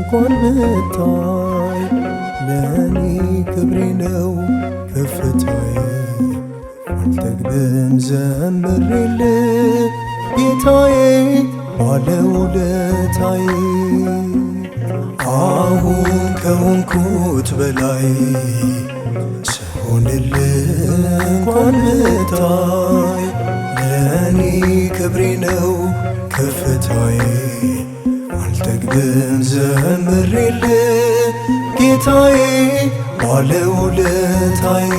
እንኳን ብታይ ለእኔ ክብሬ ነው ከፍታዬ። አልጠግብም ዘምሬልህ ጌታዬ ባለውለታዬ። አሁን ከሆንኩት በላይ ስሆንልህ እንኳን ብታይ ለእኔ ክብሬ ነው ከፍታዬ። አልጠግብም ዘምሬልህ ጌታዬ ባለውለታዬ።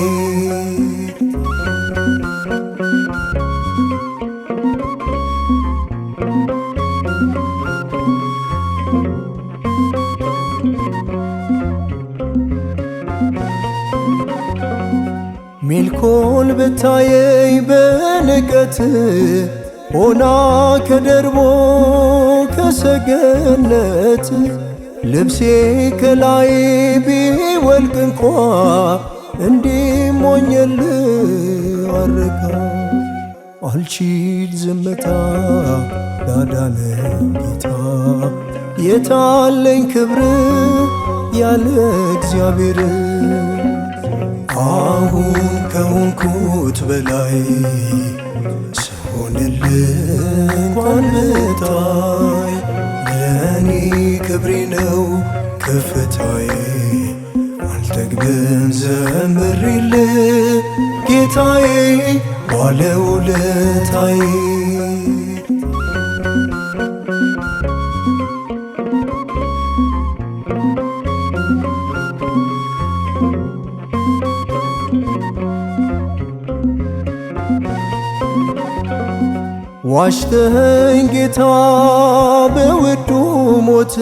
ሚልኮል ብታየኝ በንቀት ሆና ከደርቦ ከሰገነት ልብሴ ከላይ ቢወልቅ እንኳ እንዲሞኝልህ አረጋ። አልችል ዝምታ ላዳነኝ ጌታ የታለኝ ክብር ያለ እግዚአብሔር። አሁን ከሆንኩት በላይ ስሆንልህ እንኳን ብታይ ለእኔ ክብሬ ነው ከፍታዬ። አልጠግብም ዘምሬልህ ጌታዬ ባለውለታዬ። ዋሽተኸኝ ጌታ በውዱ ሞት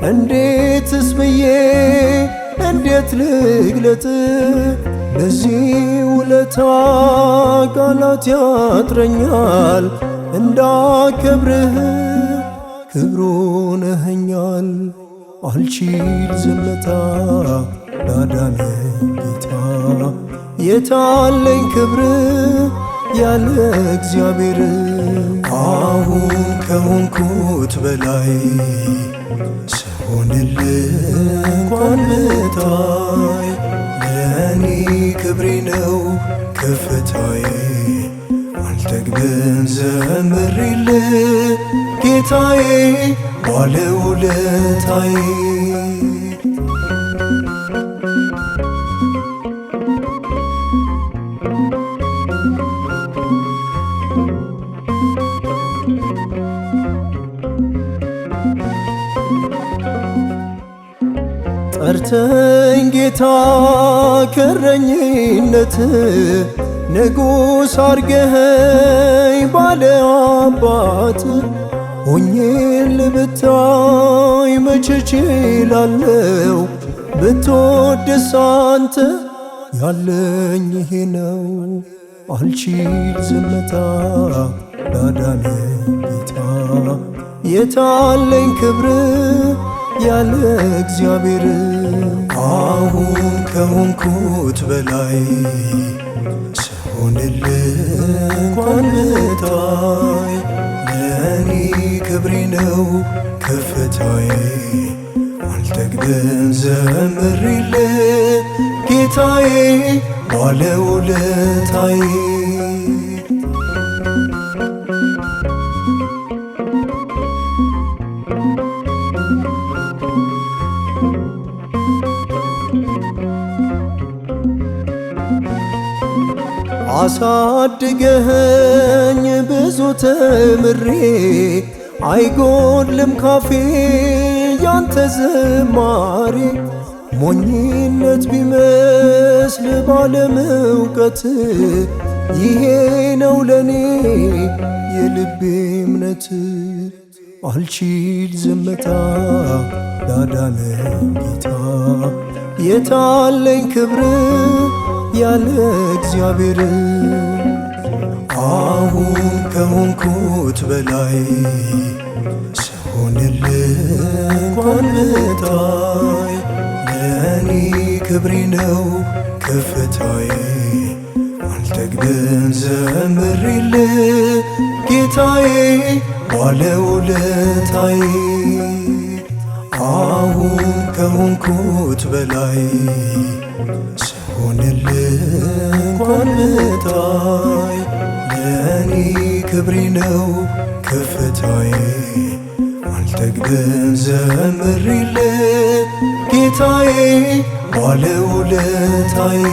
እንዴትስ ብዬ እንዴት ልግለጥ? ለዚህ ውለታ ቃላት ያጥረኛል። እንዳከብርህ ክብሩ ነኸኛል። አልችል ዝምታ ላዳነኝ ጌታ የታለኝ ክብር ያለ እግዚአብሔር። አሁን ከሆንኩት በላይ ስሆንልህ እንኳን ብታይ ለእኔ ክብሬ ነው ከፍታዬ። አልጠግብም ዘምሬልህ ጌታዬ ባለውለታዬ። ጠርተኝ ጌታ ከረኝነት ንጉሥ አርገኸኝ ባለ አባት ሆኜልህ ብታይ መቼ እችላለሁ? ብትወድስ አንተ ያለኝ ይሄ ነው። አልችል ዝምታ ላዳነኝ ጌታ የታለኝ ክብር ያለ እግዚአብሔር። አሁን ከሆንኩት በላይ ስሆንልህ እንኳን ብታይ ለእኔ ክብሬ ነው ከፍታዬ። አልጠግብም ዘምሬልህ ጌታዬ ባለውለታዬ። አሳድገኸኝ ብዙ ተምሬ አይጎድልም ካፌ ያንተ ዝማሬ። ሞኝነት ቢመስል ባለም እውቀት ይሄ ነው ለኔ የልቤ እምነት። አልችል ዝምታ ላዳነኝ ጌታ የታለኝ ክብር ያለ እግዚአብሔር። አሁን ከሆንኩት በላይ ስሆንልህ እንኳን ብታይ ለእኔ ክብሬ ነው ከፍታዬ። አልጠግብም ዘምሬልህ ጌታዬ ባለውለታዬ። ከሆንኩት በላይ ስሆንልህ እንኳን ብታይ ለእኔ ክብሬ ነው ከፍታዬ። አልጠግብም ዘምሬልህ ጌታዬ ባለውለታዬ